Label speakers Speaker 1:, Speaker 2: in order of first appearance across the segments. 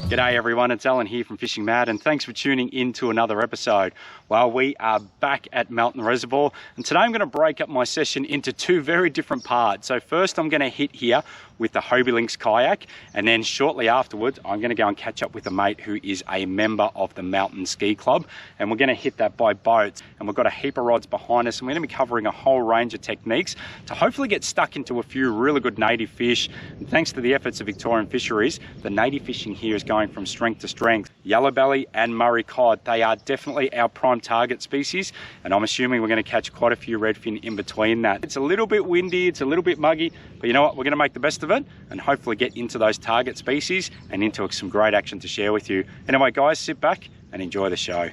Speaker 1: G'day everyone, it's Alan here from FishingMad and thanks for tuning in to another episode. Well, we are back at Mountain Reservoir and today I'm going to break up my session into two very different parts. So first I'm going to hit here with the Hobie Lynx kayak, and then shortly afterwards I'm going to go and catch up with a mate who is a member of the Mountain Ski Club, and we're going to hit that by boats. And we've got a heap of rods behind us and we're going to be covering a whole range of techniques to hopefully get stuck into a few really good native fish. And thanks to the efforts of Victorian Fisheries, the native fishing here is going from strength to strength. Yellowbelly and Murray Cod, they are definitely our prime target species, and I'm assuming we're going to catch quite a few redfin in between that. It's a little bit windy, it's a little bit muggy, but you know what, we're going to make the best of it and hopefully get into those target species and into some great action to share with you. Anyway guys, sit back and enjoy the show.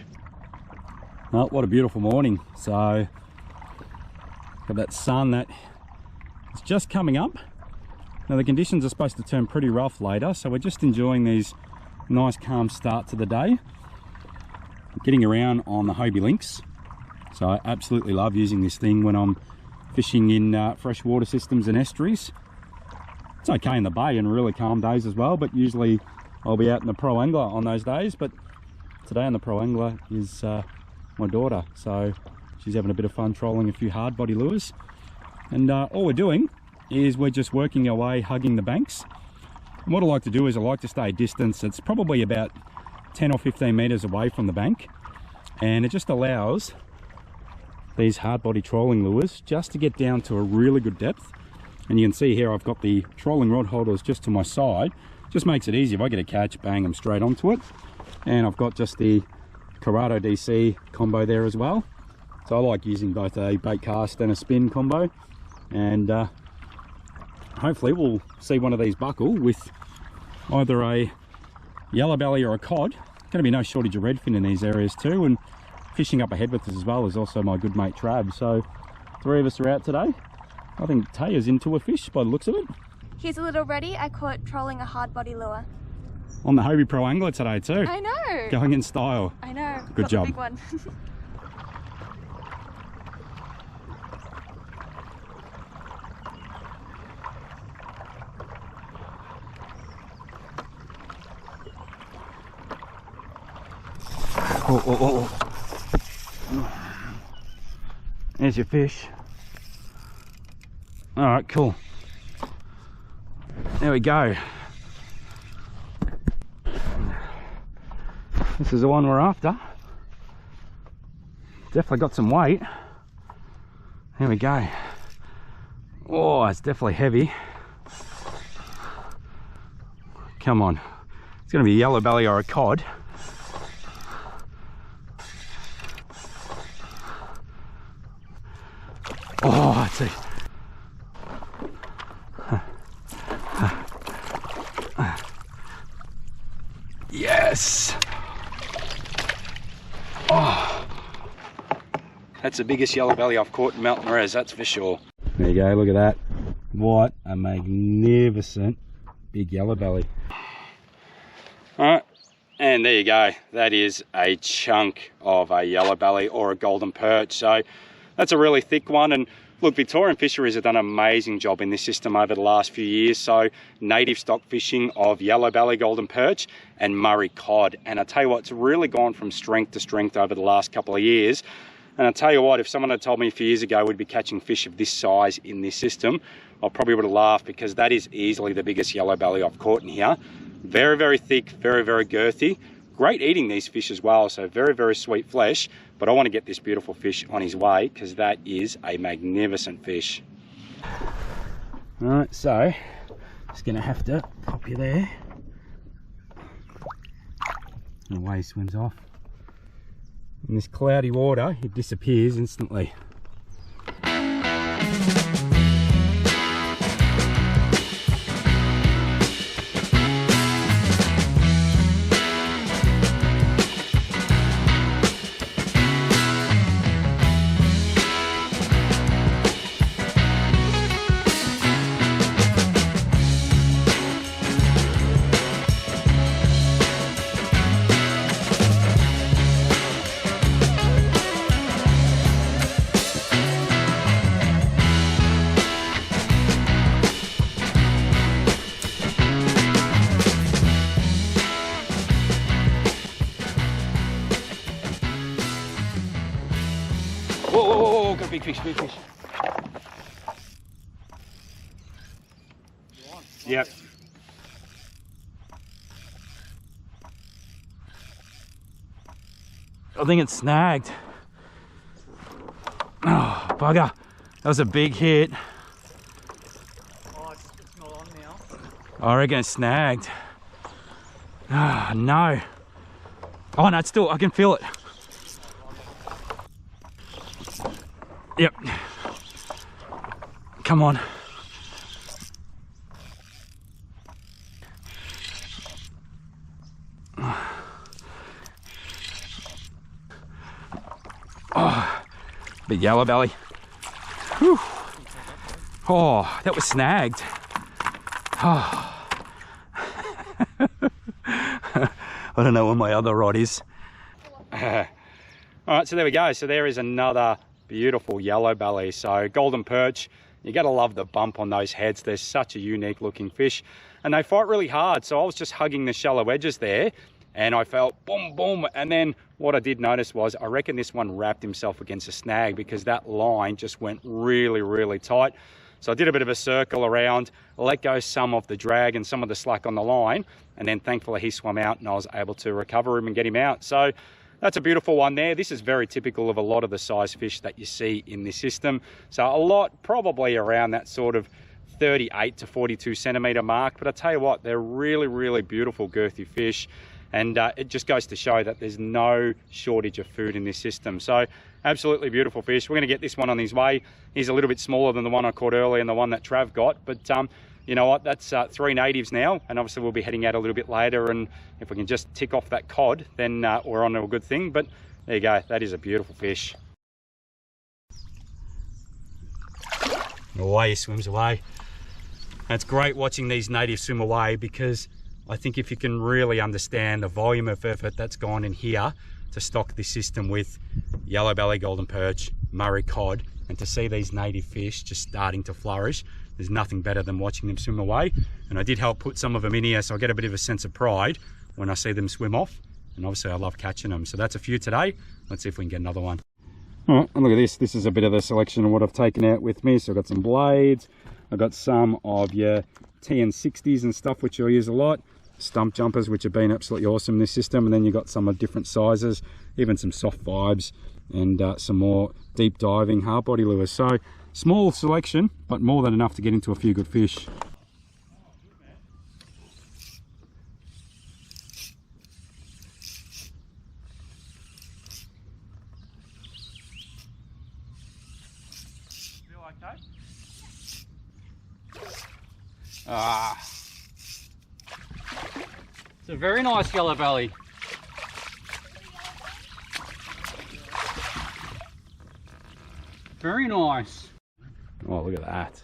Speaker 2: Oh, what a beautiful morning. So got that sun that is just coming up. Now the conditions are supposed to turn pretty rough later, so we're just enjoying these nice calm start to the day. Getting around on the Hobie Lynx. So I absolutely love using this thing when I'm fishing in freshwater systems and estuaries. It's okay in the bay and really calm days as well, but usually I'll be out in the Pro Angler on those days. But today on the Pro Angler is my daughter, so she's having a bit of fun trolling a few hard body lures. And all we're doing is we're just working our way, hugging the banks. And what I like to do is I like to stay a distance. It's probably about 10 or 15 meters away from the bank, and it just allows these hard body trolling lures just to get down to a really good depth. And you can see here I've got the trolling rod holders just to my side. Just makes it easy. If I get a catch, bang, I'm straight onto it. And I've got just the Corrado DC combo there as well. So I like using both a bait cast and a spin combo. And hopefully we'll see one of these buckle with either a yellowbelly or a cod. Going to be no shortage of redfin in these areas too. And fishing up ahead with us as well is also my good mate Trav. So three of us are out today. I think Taya's into a fish by the looks of it.
Speaker 3: Here's a little ready. I caught trolling a hard body lure.
Speaker 2: On the Hobie Pro Angler today too.
Speaker 3: I know.
Speaker 2: Going in style.
Speaker 3: I know.
Speaker 2: Good job.
Speaker 3: The big one.
Speaker 2: There's your fish. All right, cool. There we go. This is the one we're after. Definitely got some weight. There we go. Oh, it's definitely heavy. Come on. It's going to be a yellowbelly or a cod. Oh, it's a... Yes! Oh, that's the biggest yellowbelly I've caught in Mountain Res, that's for sure. There you go, look at that. What a magnificent big yellowbelly. Alright, and there you go. That is a chunk of a yellowbelly or a golden perch. So that's a really thick one. And look, Victorian Fisheries have done an amazing job in this system over the last few years. So native stock fishing of yellowbelly, golden perch and Murray Cod. And I tell you what, it's really gone from strength to strength over the last couple of years. And I tell you what, if someone had told me a few years ago we'd be catching fish of this size in this system, I probably would have laughed, because that is easily the biggest yellowbelly I've caught in here. Very, very thick, very, very girthy. Great eating, these fish as well, so very, very sweet flesh. But I want to get this beautiful fish on his way, because that is a magnificent fish. All right, so just going to have to pop you there. And away he swims off. In this cloudy water, it disappears instantly.
Speaker 1: fish, big fish. Yep.
Speaker 2: I think it's snagged. Oh, bugger. That was a big hit.
Speaker 1: Oh, it's not on now.
Speaker 2: I reckon it's snagged. Ah, oh, no. Oh, no, it's still, I can feel it. Yep. Come on. Oh, big yellowbelly. Whew. Oh, that was snagged. Oh. I don't know where my other rod is.
Speaker 1: All right, so there we go. So there is another beautiful yellowbelly. So golden perch, you gotta love the bump on those heads. They're such a unique looking fish and they fight really hard. So I was just hugging the shallow edges there and I felt boom, boom. And then what I did notice was I reckon this one wrapped himself against a snag because that line just went really, really tight. So I did a bit of a circle around, let go some of the drag and some of the slack on the line. And then thankfully he swam out and I was able to recover him and get him out. So that's a beautiful one there. This is very typical of a lot of the size fish that you see in this system. So a lot probably around that sort of 38 to 42 centimetre mark. But I tell you what, they're really, really beautiful girthy fish. And it just goes to show that there's no shortage of food in this system. So absolutely beautiful fish. We're going to get this one on his way. He's a little bit smaller than the one I caught earlier and the one that Trav got. But you know what, that's 3 natives now. And obviously we'll be heading out a little bit later. And if we can just tick off that cod, then we're on to a good thing. But there you go. That is a beautiful fish. Away he swims away. And it's great watching these natives swim away because I think if you can really understand the volume of effort that's gone in here to stock this system with yellowbelly, golden perch, Murray cod, and to see these native fish just starting to flourish, there's nothing better than watching them swim away. And I did help put some of them in here, so I get a bit of a sense of pride when I see them swim off. And obviously I love catching them. So that's a few today. Let's see if we can get another one. All right, and look at this. This is a bit of the selection of what I've taken out with me. So I've got some blades. I've got some of your TN60s and stuff, which I use a lot. Stump jumpers, which have been absolutely awesome in this system. And then you've got some of different sizes, even some soft vibes and some more deep diving hard body lures. So small selection, but more than enough to get into a few good fish. Feel okay?
Speaker 4: Ah. It's a very nice yellowbelly. Very nice.
Speaker 2: Oh, look at that.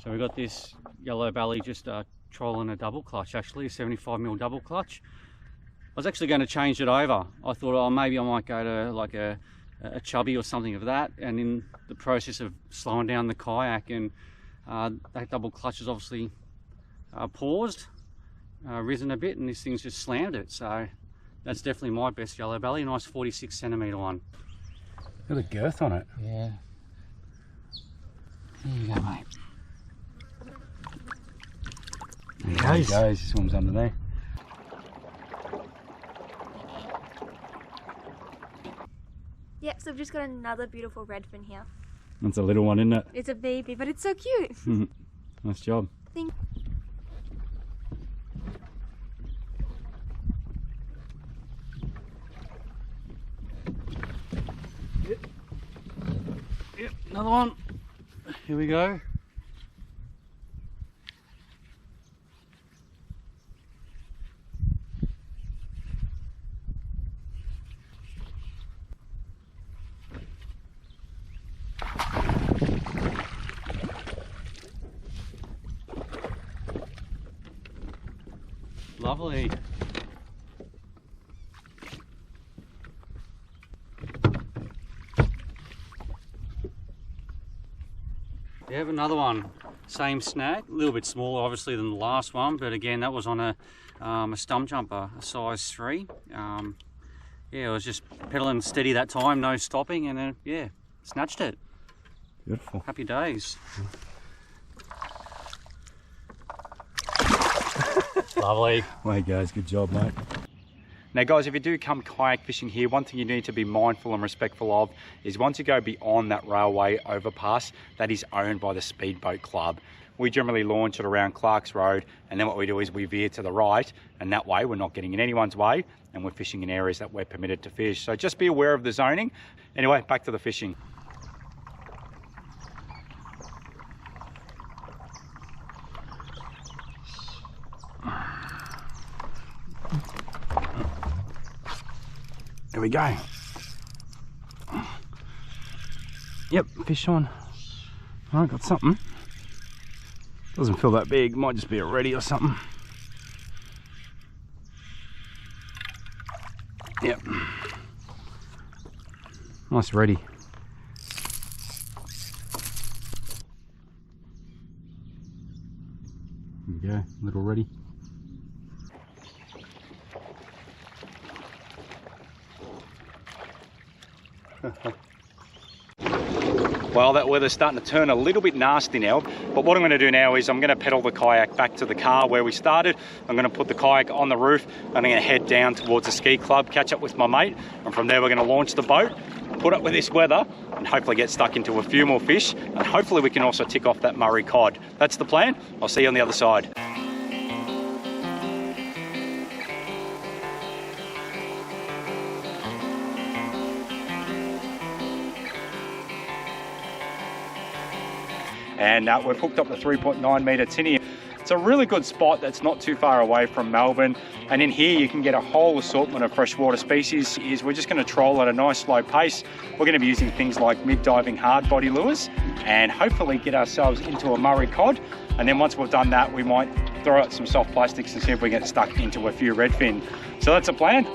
Speaker 4: So we got this yellowbelly just trolling a double clutch, actually, a 75mm double clutch. I was actually going to change it over. I thought, oh, maybe I might go to like a chubby or something of that. And in the process of slowing down the kayak, and that double clutch is obviously paused, risen a bit, and this thing's just slammed it. So that's definitely my best yellowbelly, a nice 46cm one.
Speaker 2: Look at the girth on it.
Speaker 4: Yeah. There you go, mate.
Speaker 2: There he goes. He swims under there.
Speaker 3: Yep, so I've just got another beautiful redfin here.
Speaker 2: That's a little one, isn't it?
Speaker 3: It's a baby, but it's so cute.
Speaker 2: Nice job.
Speaker 3: Thank
Speaker 4: Yep, another one. Here we go. Lovely. We have another one, same snag, a little bit smaller obviously than the last one, but again that was on a stump jumper, a size 3. Yeah, I was just pedaling steady that time, no stopping, and then yeah, snatched it.
Speaker 2: Beautiful.
Speaker 4: Happy days. Lovely.
Speaker 2: Way goes, good job, mate.
Speaker 1: Now guys, if you do come kayak fishing here, one thing you need to be mindful and respectful of is once you go beyond that railway overpass, that is owned by the Speedboat Club. We generally launch it around Clark's Road, and then what we do is we veer to the right, and that way we're not getting in anyone's way, and we're fishing in areas that we're permitted to fish. So just be aware of the zoning. Anyway, back to the fishing.
Speaker 2: There we go. Yep, fish on. All right, got something. Doesn't feel that big, might just be a reddy or something. Yep. Nice reddy. There we go, little reddy.
Speaker 1: Well, that weather's starting to turn a little bit nasty now, but what I'm going to do now is I'm going to pedal the kayak back to the car where we started. I'm going to put the kayak on the roof and I'm going to head down towards the ski club, catch up with my mate, and from there we're going to launch the boat, put up with this weather, and hopefully get stuck into a few more fish, and hopefully we can also tick off that Murray Cod. That's the plan. I'll see you on the other side. And we've hooked up the 3.9 metre tinny. It's a really good spot that's not too far away from Melbourne. And in here you can get a whole assortment of freshwater species. We're just going to troll at a nice slow pace. We're going to be using things like mid-diving hard body lures and hopefully get ourselves into a Murray Cod. And then once we've done that, we might throw out some soft plastics and see if we get stuck into a few redfin. So that's the plan.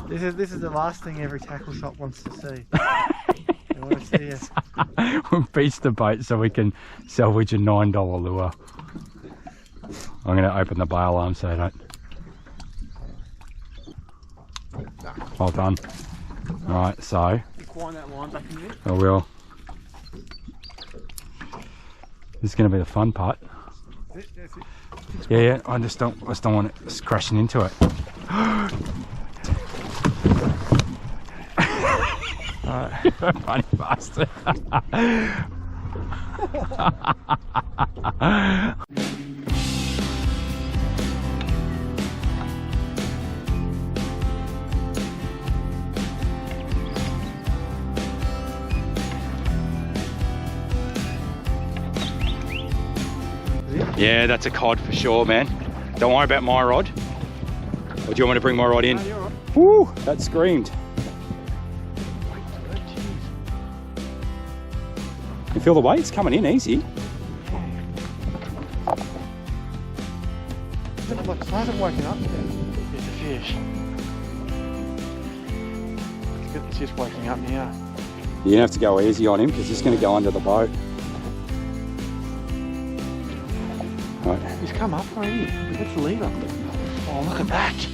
Speaker 5: This is the last thing every tackle shop wants to see. They want to see us.
Speaker 2: We'll beach the boat so we can salvage a $9 lure. I'm going to open the bail arm so I don't. Well done. Alright, so.
Speaker 5: Wind that line back in there.
Speaker 2: I will. This is going to be the fun part.
Speaker 5: That's it.
Speaker 2: Yeah, I just don't want it crashing into it. You're a funny bastard.
Speaker 1: Yeah, that's a cod for sure, man. Don't worry about my rod. Or do you want me to bring my rod in?
Speaker 5: No, you're right.
Speaker 1: Woo, that screamed. You feel the weight? It's coming in easy.
Speaker 5: Look, it hasn't woken up yet. It's a fish. It's just waking up now.
Speaker 1: You're gonna have to go easy on him because he's gonna go under the boat. Right.
Speaker 5: He's come up already. Let's the lever. Oh, look at that.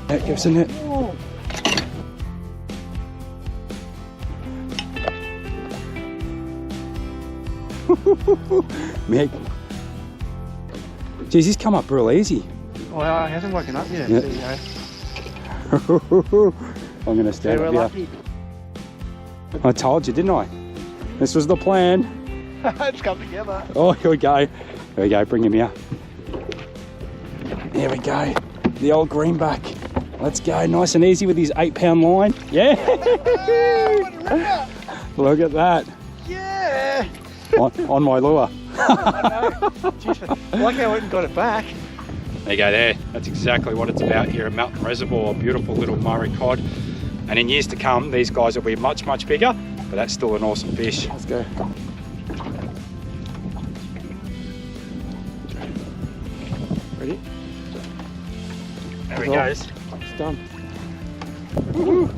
Speaker 1: That gives a net.
Speaker 5: Oh.
Speaker 1: Meg. Jeez, he's come up real easy.
Speaker 5: Well, he hasn't woken up yet.
Speaker 1: Yeah.
Speaker 5: There you go.
Speaker 1: I'm gonna stand
Speaker 5: We're
Speaker 1: up
Speaker 5: lucky.
Speaker 1: here. I told you, didn't I? This was the plan.
Speaker 5: It's come together.
Speaker 1: Oh, here we go. Here we go, bring him here. There we go. The old greenback. Let's go, nice and easy with his 8-pound line. Yeah. Look at that.
Speaker 5: Yeah.
Speaker 1: On my lure.
Speaker 5: I know. Jeez, I like how I went and got it back.
Speaker 1: There you go there. That's exactly what it's about here at Mountain Reservoir. A beautiful little Murray Cod. And in years to come, these guys will be much, much bigger, but that's still an awesome fish.
Speaker 5: Let's go. Ready?
Speaker 1: There he goes.
Speaker 5: It's done.
Speaker 1: Woo-hoo.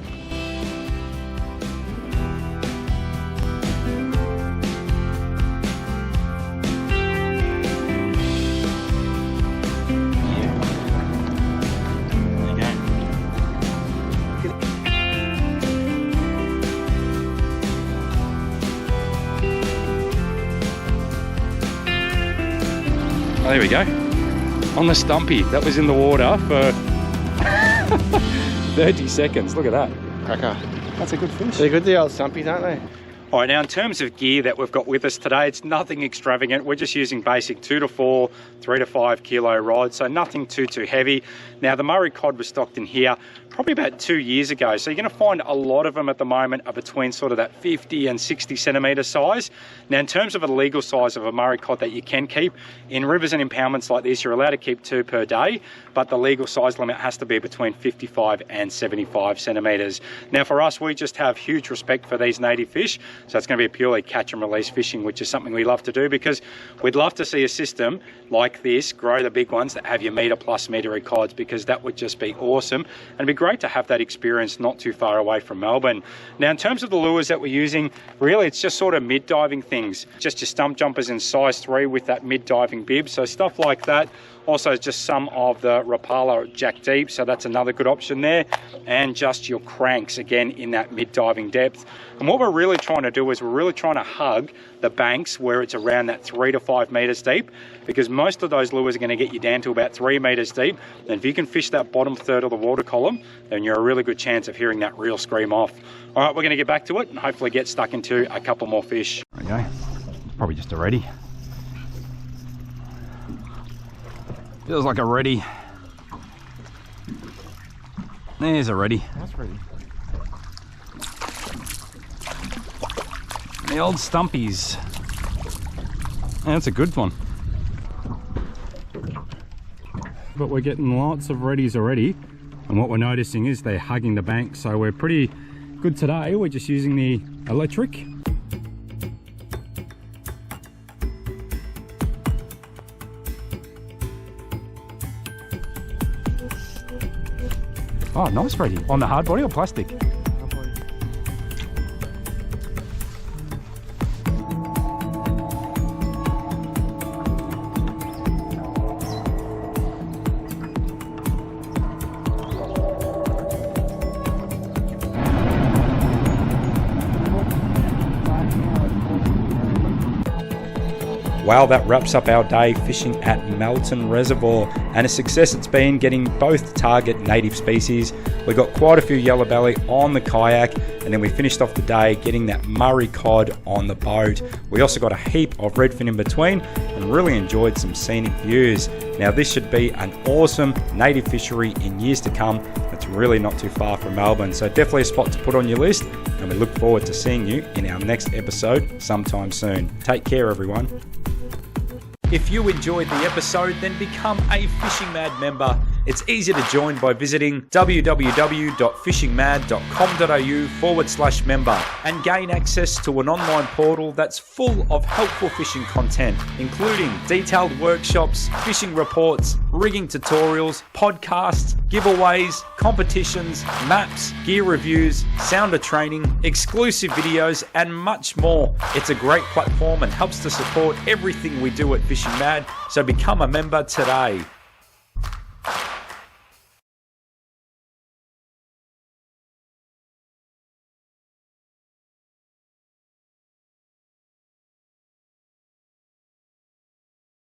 Speaker 1: Oh, there we go. On the stumpy. That was in the water for 30 seconds. Look at that.
Speaker 5: Cracker.
Speaker 1: That's a good fish.
Speaker 5: They're good, the old stumpies, aren't they?
Speaker 1: All right, now in terms of gear that we've got with us today, it's nothing extravagant. We're just using basic 2 to 4, 3 to 5 kilo rods, so nothing too heavy. Now the Murray Cod was stocked in here probably about 2 years ago, so you're going to find a lot of them at the moment are between sort of that 50 and 60 centimetre size. Now in terms of a legal size of a Murray Cod that you can keep, in rivers and impoundments like this, you're allowed to keep 2 per day, but the legal size limit has to be between 55 and 75 centimetres. Now for us, we just have huge respect for these native fish, so it's going to be purely catch and release fishing, which is something we love to do because we'd love to see a system like this grow the big ones that have your metre plus metre cods, because that would just be awesome, and it'd be great to have that experience not too far away from Melbourne. Now in terms of the lures that we're using, really it's just sort of mid-diving things, just your stump jumpers in size 3 with that mid-diving bib, so stuff like that. Also just some of the Rapala Jack Deep, so that's another good option there, and just your cranks again in that mid-diving depth. And what we're really trying to do is we're really trying to hug the banks where it's around that 3 to 5 metres deep, because most of those lures are going to get you down to about 3 metres deep, and if you can fish that bottom third of the water column, then you're a really good chance of hearing that reel scream off. All right, we're going to get back to it and hopefully get stuck into a couple more fish.
Speaker 2: Okay, probably just a ready. Feels like a ready. There's a ready.
Speaker 5: That's ready.
Speaker 2: The old stumpies. Yeah, that's a good one. But we're getting lots of reddies already, and what we're noticing is they're hugging the bank, so we're pretty good today. We're just using the electric. Oh, nice ready. On the hard body or plastic?
Speaker 1: Well, that wraps up our day fishing at Melton Reservoir, and a success it's been getting both target native species. We got quite a few yellowbelly on the kayak, and then we finished off the day getting that Murray Cod on the boat. We also got a heap of redfin in between and really enjoyed some scenic views. Now this should be an awesome native fishery in years to come. It's really not too far from Melbourne, so definitely a spot to put on your list, and we look forward to seeing you in our next episode sometime soon. Take care, everyone. If you enjoyed the episode, then become a FishingMad member. It's easy to join by visiting www.fishingmad.com.au/member and gain access to an online portal that's full of helpful fishing content, including detailed workshops, fishing reports, rigging tutorials, podcasts, giveaways, competitions, maps, gear reviews, sounder training, exclusive videos, and much more. It's a great platform and helps to support everything we do at FishingMad, so become a member today.